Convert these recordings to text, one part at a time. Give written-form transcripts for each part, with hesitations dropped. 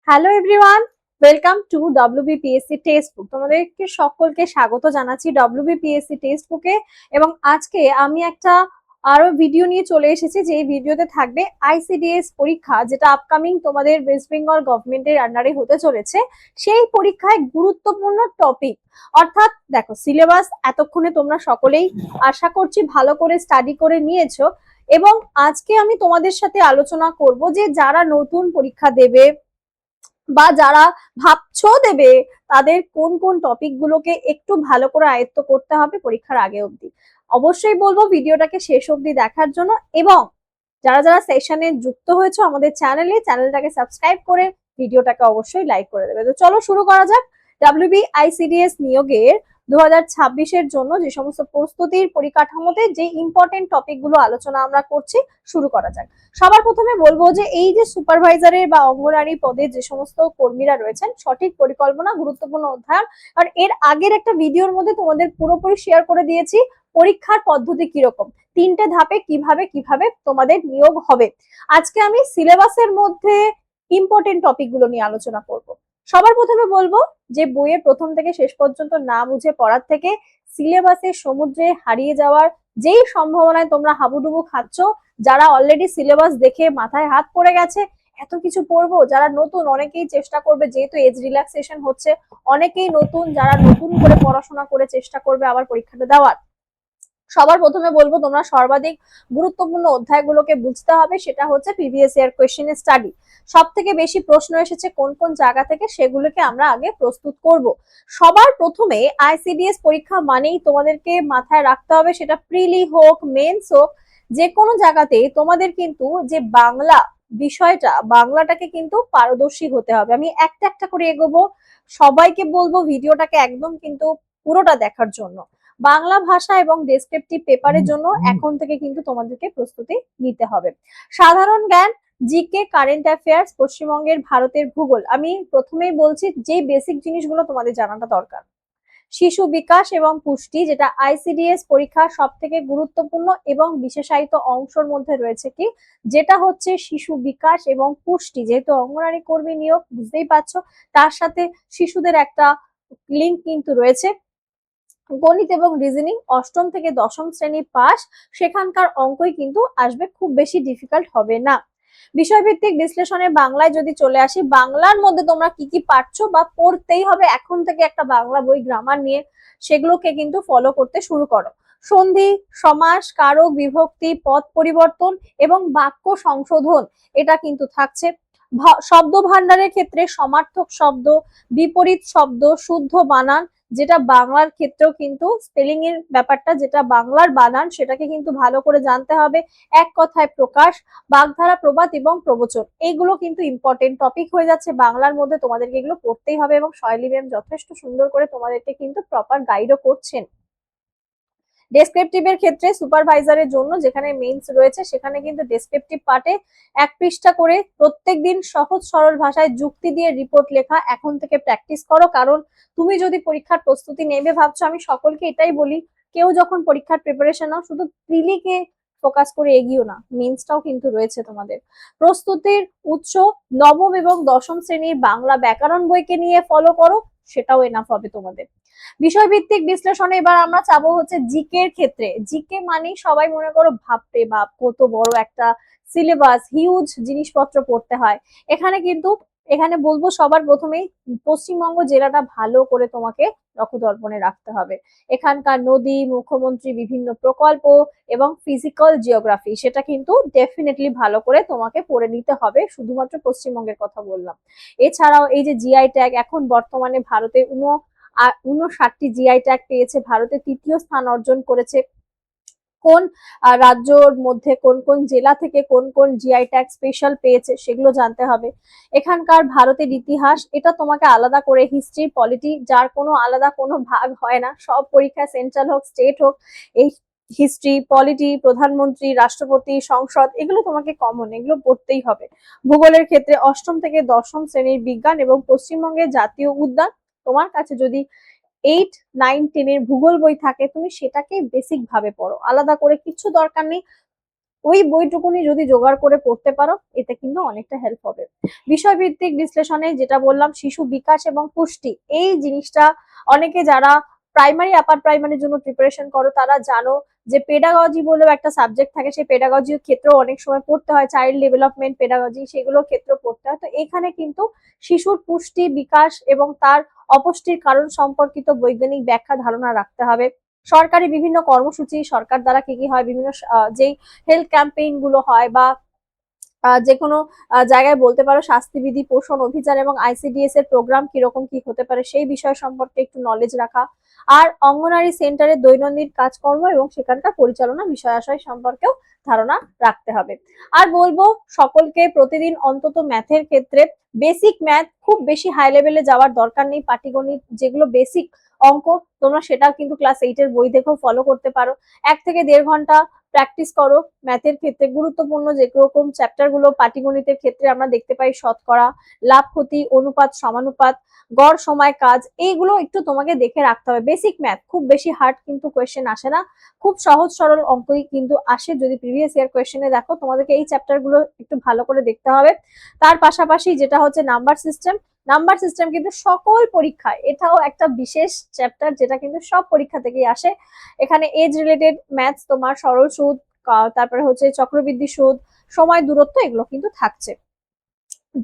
Hello everyone, welcome to WBPSC text book. তোমাদেরকে সকলকে স্বাগত জানাচ্ছি ডব্লিউবিপিএসসি টেক্সট বুকে। এবং আজকে আমি একটা আরো ভিডিও নিয়ে চলে এসেছি, যে এই ভিডিওতে থাকবে আইসিডিএস পরীক্ষা, যেটা আপকামিং তোমাদের ওয়েস্ট বেঙ্গল গভর্নমেন্টের আন্ডারে হতে চলেছে। সেই পরীক্ষায় গুরুত্বপূর্ণ টপিক, অর্থাৎ দেখো সিলেবাস এতক্ষণে তোমরা সকলেই আশা করছি ভালো করে স্টাডি করে নিয়েছো। এবং আজকে আমি তোমাদের সাথে আলোচনা করব যে যারা নতুন পরীক্ষা দেবে বা যারা ভাবছো দেবে, তাদের কোন কোন টপিক গুলোকে একটু ভালো করে আয়ত্ত করতে হবে পরীক্ষার আগে অবধি। অবশ্যই বলবো ভিডিওটাকে শেষ অবধি দেখার জন্য। এবং যারা যারা সেশনে যুক্ত হয়েছে আমাদের চ্যানেলটাকে সাবস্ক্রাইব করে ভিডিওটাকে অবশ্যই লাইক করে দেবে। তো চলো শুরু করা যাক। আইসিডিএস নিয়োগের 2026-এর জন্য যে সমস্ত প্রস্তুতির পরিকাঠামোতে যে ইম্পর্টেন্ট টপিক গুলো আলোচনা আমরা করছি, শুরু করা যাক। সবার প্রথমে বলবো যে এই যে সুপারভাইজারের বা অঙ্গনারী পদে যে সমস্ত কর্মীরা রয়েছেন, সঠিক পরিকল্পনা গুরুত্বপূর্ণ অধ্যায়ন। আর এর আগের একটা ভিডিওর মধ্যে তোমাদের পুরোপুরি শেয়ার করে দিয়েছি পরীক্ষার পদ্ধতি কিরকম, তিনটে ধাপে কিভাবে কিভাবে তোমাদের নিয়োগ হবে। আজকে আমি সিলেবাসের মধ্যে ইম্পর্টেন্ট টপিক গুলো নিয়ে আলোচনা করব। সবার প্রথমে বলবো যে বইয়ের প্রথম থেকে শেষ পর্যন্ত না বুঝে পড়ার থেকে সিলেবাসের সমুদ্রে হারিয়ে যাওয়ার যেই সম্ভাবনায় তোমরা হাবুডুবু খাচ্ছ, যারা অলরেডি সিলেবাস দেখে মাথায় হাত পড়ে গেছে এত কিছু পড়বো, যারা নতুন অনেকেই চেষ্টা করবে, যেহেতু এজ রিল্যাক্সেশন হচ্ছে, অনেকেই নতুন, যারা নতুন করে পড়াশোনা করে চেষ্টা করবে আবার পরীক্ষাটা দেওয়ার। সবার প্রথমে বলবো তোমরা সর্বাধিক গুরুত্বপূর্ণ অধ্যায়গুলোকে বুঝতে হবে, সেটা হচ্ছে প্রিভিয়াস ইয়ার কোয়েশ্চেন স্টাডি। সব থেকে বেশি প্রশ্ন এসেছে কোন কোন জায়গা থেকে, সেগুলোকে আমরা আগে প্রস্তুত করব। সবার প্রথমে আইসিডিএস পরীক্ষা মানেই তোমাদেরকে মাথায় রাখতে হবে, সেটা প্রিলি হোক মেন্স হোক, যে কোনো জায়গাতে তোমাদের কিন্তু যে বাংলা বিষয়টা, বাংলাটাকে কিন্তু পারদর্শী হতে হবে। আমি একটা একটা করে এগোবো, সবাইকে বলবো ভিডিওটাকে একদম কিন্তু পুরোটা দেখার জন্য। বাংলা ভাষা এবং ডেসক্রিপটিভ পেপারের জন্য এখন থেকে কিন্তু তোমাদেরকে প্রস্তুতি নিতে হবে। সাধারণ জ্ঞান, জিকে, কারেন্ট অ্যাফেয়ার্স, পশ্চিমবঙ্গের ভারতের ভূগোল। আমি প্রথমেই বলছি যে বেসিক জিনিসগুলো তোমাদের জানাটা দরকার। শিশু বিকাশ এবং পুষ্টি, যেটা আইসিডিএস পরীক্ষা সব থেকে গুরুত্বপূর্ণ এবং বিশেষায়িত অংশের মধ্যে রয়েছে কি, যেটা হচ্ছে শিশু বিকাশ এবং পুষ্টি। যেহেতু অঙ্গনারী কর্মী নিয়োগ, বুঝতেই পারছো, তার সাথে শিশুদের একটা লিঙ্ক কিন্তু রয়েছে। গণিত এবং রিজনিং অষ্টম থেকে দশম শ্রেণী পাস, সেখানকার অঙ্কই কিন্তু আসবে, খুব বেশি ডিফিকাল্ট হবে না। বিষয়ভিত্তিক বিশ্লেষণে বাংলায় যদি চলে আসি, বাংলার মধ্যে তোমরা কি কি পাচ্ছো বা পড়তেই হবে এখন থেকে, একটা বাংলা বই গ্রামার নিয়ে সেগুলোকে কিন্তু ফলো করতে শুরু করো। সন্ধি, সমাস, কারক, বিভক্তি, পদ পরিবর্তন এবং বাক্য সংশোধন, এটা কিন্তু থাকছে। শব্দ ভান্ডারের ক্ষেত্রে সমার্থক শব্দ, বিপরীত শব্দ, শুদ্ধ বানান, যেটা বাংলার ক্ষেত্রেও কিন্তু স্পেলিং এর ব্যাপারটা, যেটা বাংলার বানান সেটাকে কিন্তু ভালো করে জানতে হবে। এক কথায় প্রকাশ, বাগধারা, প্রবাদ এবং প্রবচন, এইগুলো কিন্তু ইম্পর্টেন্ট টপিক হয়ে যাচ্ছে বাংলার মধ্যে, তোমাদেরকে এগুলো পড়তেই হবে। এবং শৈলী ম্যাম যথেষ্ট সুন্দর করে তোমাদেরকে কিন্তু প্রপার গাইডও করছেন। ডেসক্রিপটিভের ক্ষেত্রে সুপারভাইজারের জন্য যেখানে মেইনস রয়েছে, সেখানে কিন্তু ডেসক্রিপটিভ পার্টে 1 পৃষ্ঠা করে প্রত্যেকদিন সহজ সরল ভাষায় যুক্তি দিয়ে রিপোর্ট লেখা এখন থেকে প্র্যাকটিস করো। কারণ তুমি যদি পরীক্ষার প্রস্তুতি নেবে ভাবছো, আমি সকলকে এটাই বলি, কেউ যখন পরীক্ষার প্রিপারেশন নাও শুধু প্রিলিকে ফোকাস করে এগিয়েও না, মেইনসটাও কিন্তু রয়েছে তোমাদের। প্রস্তুতির উৎস নবম এবং দশম শ্রেণীর বাংলা ব্যাকরণ বইকে নিয়ে ফলো করো, সেটাও এনাফ হবে তোমাদের। বিষয়ভিত্তিক বিশ্লেষণে এবার আমরা চাবো হচ্ছে জিকে এর ক্ষেত্রে। জিকে মানে সবাই মনে করো ভাবতে বাপ কত বড় একটা সিলেবাস, হিউজ জিনিসপত্র পড়তে হয়। এখানে কিন্তু এখানে বলবো সবার প্রথমেই পশ্চিমবঙ্গ জেলাটা ভালো করে তোমাকে নখদর্পণে রাখতে হবে। এখানকার নদী, মুখ্যমন্ত্রী, বিভিন্ন প্রকল্প এবং ফিজিক্যাল জিওগ্রাফি, সেটা কিন্তু ডেফিনেটলি ভালো করে তোমাকে পড়ে নিতে হবে। শুধুমাত্র পশ্চিমবঙ্গের কথা বললাম। এছাড়াও এই যে জিআই ট্যাগ, এখন বর্তমানে ভারতে 59টি জিআই ট্যাগ পেয়েছে, ভারতে 3য় স্থান অর্জন করেছে। কোন রাজ্যর মধ্যে কোন কোন জেলা থেকে কোন কোন জিআই ট্যাগ স্পেশাল পেয়েছে সেগুলো জানতে হবে। এখানকার ভারতের ইতিহাস, এটা তোমাকে আলাদা করে, হিস্ট্রি, পলিটি, যার কোনো আলাদা কোনো ভাগ হয় না, সব পরীক্ষা সেন্ট্রাল হোক স্টেট হোক, এই হিস্ট্রি, পলিটি, প্রধানমন্ত্রী, রাষ্ট্রপতি, সংসদ, এগুলো তোমাকে কমন, এগুলো পড়তেই হবে। ভূগোলের ক্ষেত্রে অষ্টম থেকে দশম শ্রেণীর বিজ্ঞান এবং পশ্চিমবঙ্গের জাতীয় উদ্যান। তোমার কাছে যদি 8, 9, 10 এর ভূগোল বই থাকে, তুমি সেটাকে বেসিক ভাবে পড়ো, আলাদা করে কিছু দরকার নেই। ওই বইটুকুনি যদি জোগাড় করে পড়তে পারো, এতে কিন্তু অনেকটা হেল্প হবে। বিষয়ভিত্তিক বিশ্লেষণে যেটা বললাম, শিশু বিকাশ এবং পুষ্টি, এই জিনিসটা অনেকে যারা প্রাইমারি আপার প্রাইমারির জন্য প্রিপারেশন করো তারা জানো যে পেডাগজি বলেও একটা সাবজেক্ট থাকে, সেই পেডাগজির ক্ষেত্রেও অনেক সময় পড়তে হয়, চাইল্ড ডেভেলপমেন্ট পেডাগজি সেগুলোর ক্ষেত্রেও পড়তে হয়। তো এখানে কিন্তু শিশুর পুষ্টি বিকাশ এবং তার অপুষ্টির কারণ সম্পর্কিত বৈজ্ঞানিক ব্যাখ্যা ধারণা রাখতে হবে। সরকারি বিভিন্ন কর্মসূচি, সরকার দ্বারা কি কি হয়, বিভিন্ন যেই হেলথ ক্যাম্পেইন গুলো হয় বা যে কোনো জায়গায় বলতে পারো স্বাস্থ্যবিধি, পোষণ অভিযান এবং আইসিডিএস এর প্রোগ্রাম কিরকম কি হতে পারে সেই বিষয় সম্পর্কে একটু নলেজ রাখা। আর অঙ্গনারী সেন্টারের দৈনন্দিন কাজকর্ম এবং সেখানকার পরিচালনা বিষয় আশয় সম্পর্কেও ধারণা রাখতে হবে। আর বলবো সকলকে প্রতিদিন অন্তত ম্যাথের ক্ষেত্রে বেসিক ম্যাথ, খুব বেশি হাই লেভেলে যাওয়ার দরকার নেই, পাটিগণিত যেগুলো বেসিক অঙ্ক তোমরা সেটা কিন্তু ক্লাস 8 এর বই দেখেও ফলো করতে পারো। 1 থেকে 1.5 ঘন্টা প্র্যাকটিস করো ম্যাথের ক্ষেত্রে। গুরুত্বপূর্ণ যে রকম চ্যাপ্টার গুলো পাটিগণিতের ক্ষেত্রে আমরা দেখতে পাই, শতকরা, লাভ ক্ষতি, অনুপাত, সমানুপাত, গড়, সময়, কাজ, এইগুলো একটু তোমাকে দেখে রাখতে হবে। বেসিক ম্যাথ, খুব বেশি হার্ড কিন্তু কোয়েশ্চেন আসে না, খুব সহজ সরল অঙ্কই কিন্তু আসে। যদি প্রিভিয়াস ইয়ার কোয়েশ্চেনে দেখো, তোমাদেরকে এই চ্যাপ্টার গুলো একটু ভালো করে দেখতে হবে। তার পাশাপাশি যেটা হচ্ছে নাম্বার সিস্টেম, নাম্বার সিস্টেম কিন্তু সকল পরীক্ষায়, এটাও একটা বিশেষ চ্যাপ্টার যেটা কিন্তু সব পরীক্ষা থেকেই আসে। এখানে এজ রিলেটেড ম্যাথস, তোমার সরল সুদ, তারপরে হচ্ছে চক্রবৃদ্ধি সুদ, সময়, দূরত্ব, এগুলো কিন্তু থাকছে।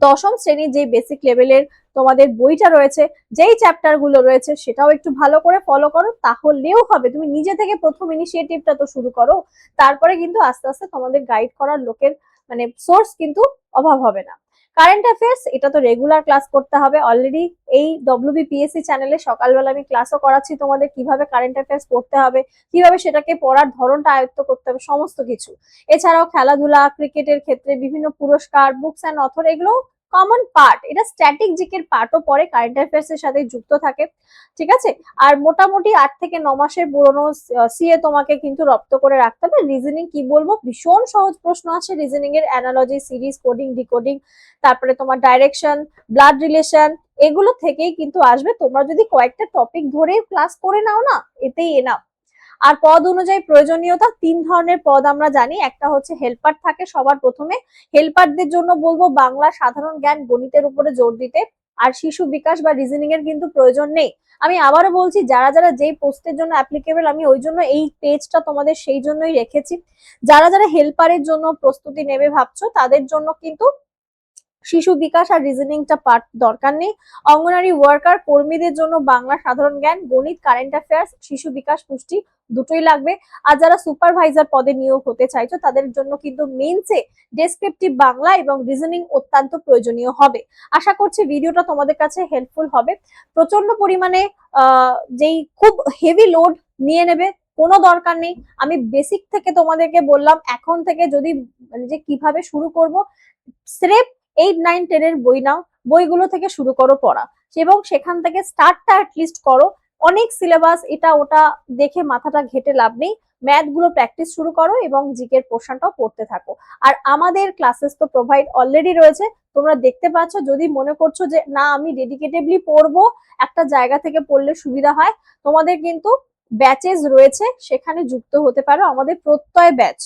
10ম শ্রেণীর যে বেসিক লেভেলের তোমাদের বইটা রয়েছে, যেই চ্যাপ্টার গুলো রয়েছে সেটাও একটু ভালো করে ফলো করো, তাহলেও হবে। তুমি নিজে থেকে প্রথম ইনিশিয়েটিভটা তো শুরু করো, তারপরে কিন্তু আস্তে আস্তে তোমাদের গাইড করার লোকের মানে সোর্স কিন্তু অভাব হবে না। কারেন্ট অ্যাফেয়ার্স, এটা তো রেগুলার ক্লাস করতে হবে। অলরেডি এই ডব্লিউবিপিএসসি চ্যানেলে সকালবেলা আমি ক্লাসও করাচ্ছি তোমাদের, কিভাবে কারেন্ট অ্যাফেয়ার্স পড়তে হবে, কিভাবে সেটাকে পড়ার ধরনটা আয়ত্ত করতে হবে, সমস্ত কিছু। এছাড়াও খেলাধুলা, ক্রিকেটের ক্ষেত্রে বিভিন্ন পুরস্কার, বুকস অ্যান্ড অথর, এগুলো কমন পার্ট, এটা স্ট্যাটিক জিকের পার্টও পরে, কারেন্ট অ্যাফেয়ার্স এর সাথে যুক্ত থাকে। ঠিক আছে। আর মোটামুটি 8 থেকে 9 মাসের পুরনো সিএ তোমাকে কিন্তু রপ্ত করে রাখতে হবে। রিজনিং কি বলবো, ভীষণ সহজ প্রশ্ন আছে রিজনিং এর, অ্যানালজি, সিরিজ, কোডিং, ডিকোডিং, তারপরে তোমার ডাইরেকশন, ব্লাড রিলেশন, এগুলো থেকেই কিন্তু আসবে। তোমরা যদি কয়েকটা টপিক ধরে ক্লাস করে নাও না, এতেই এনাফ। আর পদ অনুযায়ী প্রয়োজনীয়তা, 3 ধরনের পদ আমরা জানি। একটা হচ্ছে হেল্পার থাকে সবার প্রথমে, হেল্পারদের জন্য বলবো বাংলা, সাধারণ জ্ঞান, গণিতের উপরে জোর দিতে। আর শিশু বিকাশ বা রিজনিং এর কিন্তু প্রয়োজন নেই। আমি আবারও বলছি, যারা যারা যেই পোস্টের জন্য অ্যাপ্লিকেবল, আমি ওই জন্য এই পেজটা তোমাদের সেই জন্যই রেখেছি। যারা যারা হেল্পারের জন্য প্রস্তুতি নেবে ভাবছো, তাদের জন্য কিন্তু শিশু বিকাশ আর রিজনিংটা পার্ট দরকার নেই। অঙ্গনারী ওয়ার্কার কর্মীদের জন্য বাংলা, সাধারণ জ্ঞান, গণিত, কারেন্ট অ্যাফেয়ার্স, শিশু বিকাশ, পুষ্টি দুটোই লাগবে। আর যারা সুপারভাইজার পদে নিয়োগ হতে চাইছো, তাদের জন্য কিন্তু মেইনসে ডেসক্রিপটিভ বাংলা এবং রিজনিং অত্যন্ত প্রয়োজনীয় হবে। আশা করছি ভিডিওটা তোমাদের কাছে হেল্পফুল হবে। প্রচন্ড পরিমাণে যেই খুব হেভি লোড নিয়ে নেবে কোনো দরকার নেই। আমি বেসিক থেকে তোমাদেরকে বললাম, এখন থেকে যদি মানে যে কিভাবে শুরু করব, স্রেফ 8, 9, 10 এর বই নাও, বইগুলো থেকে শুরু করো পড়া, এবং সেখান থেকে স্টার্টটা অ্যাটলিস্ট করো। অনেক সিলেবাস এটা ওটা দেখে মাথাটা ঘেটে লাভ নেই। ম্যাথ গুলো প্র্যাকটিস শুরু করো এবং জিকের পোর্শনটাও পড়তে থাকো। আর আমাদের ক্লাসেস তো প্রোভাইড অলরেডি রয়েছে, তোমরা দেখতে পাচ্ছ। যদি মনে করছো যে না আমি ডেডিকেটিভলি পড়বো, একটা জায়গা থেকে পড়লে সুবিধা হয়, তোমাদের কিন্তু ব্যাচেস রয়েছে, সেখানে যুক্ত হতে পারো। আমাদের প্রত্যয় ব্যাচ,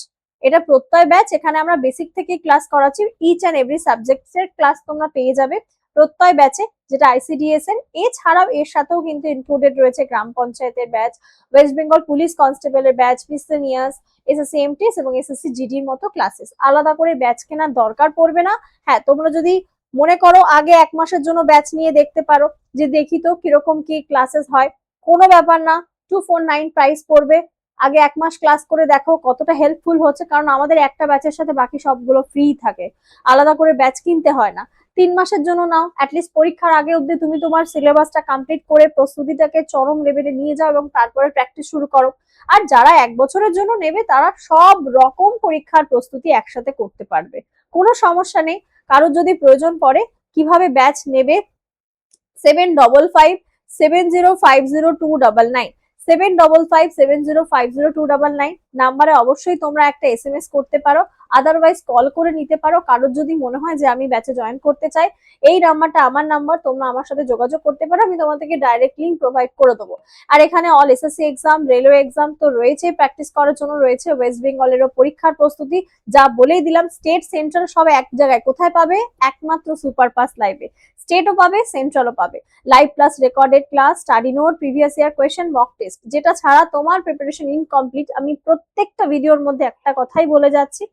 এটা প্রত্যয় ব্যাচ, এখানে আমরা বেসিক থেকে ক্লাস করাচ্ছি। ইচ অ্যান্ড এভরি সাবজেক্টের ক্লাস তোমরা পেয়ে যাবে প্রত্যয় ব্যাচে, যেটা আইসিডিএস এর। এছাড়াও এর সাথেও কিন্তু ইনক্লুডেড রয়েছে গ্রাম পঞ্চায়েতের ব্যাচ, ওয়েস্ট বেঙ্গল পুলিশ কনস্টেবলের ব্যাচ, মিসেলিনিয়াস, এসএসসি এমটিএস এবং এসএসসি জিডির মতো ক্লাসেস। আলাদা করে ব্যাচ কেনার দরকার পড়বে না। হ্যাঁ, তোমরা যদি মনে করো আগে 1 মাসের জন্য ব্যাচ নিয়ে দেখতে পারো, যে দেখি তো কিরকম কি ক্লাসেস হয়, কোনো ব্যাপার না। 249 প্রাইস পড়বে। আগে 1 মাস ক্লাস করে দেখো কতটা হেল্পফুল হচ্ছে, কারণ আমাদের একটা ব্যাচের সাথে বাকি সবগুলো ফ্রি থাকে, আলাদা করে ব্যাচ কিনতে হয় না। 3 মাসের জন্য নাও, অ্যাটলিস্ট পরীক্ষার আগে অব্দি তুমি তোমার সিলেবাসটা কমপ্লিট করে প্রস্তুতিটাকে চরম লেভেলে নিয়ে যাও এবং তারপরে প্র্যাকটিস শুরু করো। আর যারা 1 বছরের জন্য নেবে, তারা সব রকম পরীক্ষার প্রস্তুতি একসাথে করতে পারবে, কোনো সমস্যা নেই। কারোর যদি প্রয়োজন পড়ে কিভাবে ব্যাচ নেবে, 7557050299, 7557050299 নাম্বারে অবশ্যই তোমরা একটা SMS করতে পারো। আদারওয়াইজ কল করে নিতে পারো। কারোর যদি মনে হয় যে আমি ব্যাচে জয়েন করতে চাই, এই নাম্বারটা আমার নাম্বার, তোমরা আমার সাথে যোগাযোগ করতে পারো, আমি তোমাদেরকে ডাইরেক্ট লিঙ্ক প্রোভাইড করে দেবো। আর এখানে all SSC exam, railway exam তো রয়েছে, প্র্যাকটিস করার জন্য রয়েছে ওয়েস্ট বেঙ্গলেরও পরীক্ষার প্রস্তুতি, যা বলেই দিলাম স্টেট সেন্ট্রাল সব এক জায়গায়। কোথায় পাবে? একমাত্র সুপার পাস লাইভে। স্টেটও পাবে, সেন্ট্রালও পাবে। Live plus recorded class, study note, previous year question, mock test, যেটা ছাড়া তোমার প্রিপারেশন ইনকমপ্লিট। আমি প্রত্যেকটা ভিডিওর মধ্যে একটা কথাই বলে যাচ্ছি।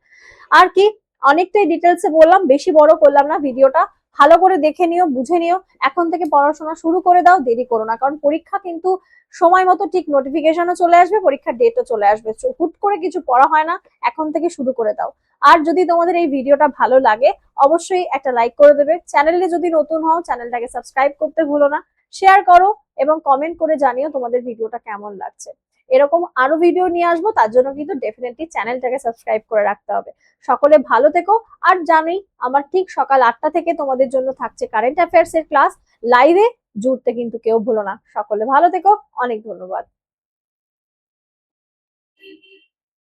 আর কি, অনেকটাই ডিটেলসে বললাম, বেশি বড় করলাম না ভিডিওটা। ভালো করে দেখে নিও, বুঝে নিও, এখন থেকে পড়াশোনা শুরু করে দাও, দেরি করো না। কারণ পরীক্ষা কিন্তু সময় মতো ঠিক নোটিফিকেশনও চলে আসবে, পরীক্ষার ডেটও চলে আসবে, হুট করে কিছু পড়া হয় না, এখন থেকে শুরু করে দাও। আর যদি তোমাদের এই ভিডিওটা ভালো লাগে, অবশ্যই একটা লাইক করে দেবে। চ্যানেলে যদি নতুন হও, চ্যানেলটাকে সাবস্ক্রাইব করতে ভুলো না, শেয়ার করো এবং কমেন্ট করে জানিও তোমাদের ভিডিওটা কেমন লাগছে। এরকম আরো ভিডিও নিয়ে আসবো, তার জন্য কিন্তু ডেফিনেটলি চ্যানেলটাকে সাবস্ক্রাইব করে রাখতে হবে। সকলে ভালো থেকো। আর জানোই আমার ঠিক সকাল 8টা থেকে তোমাদের জন্য থাকছে কারেন্ট অ্যাফেয়ার্স এর ক্লাস লাইভে, জুড়তে কিন্তু কেউ ভুলো না। সকলে ভালো থেকো, অনেক ধন্যবাদ।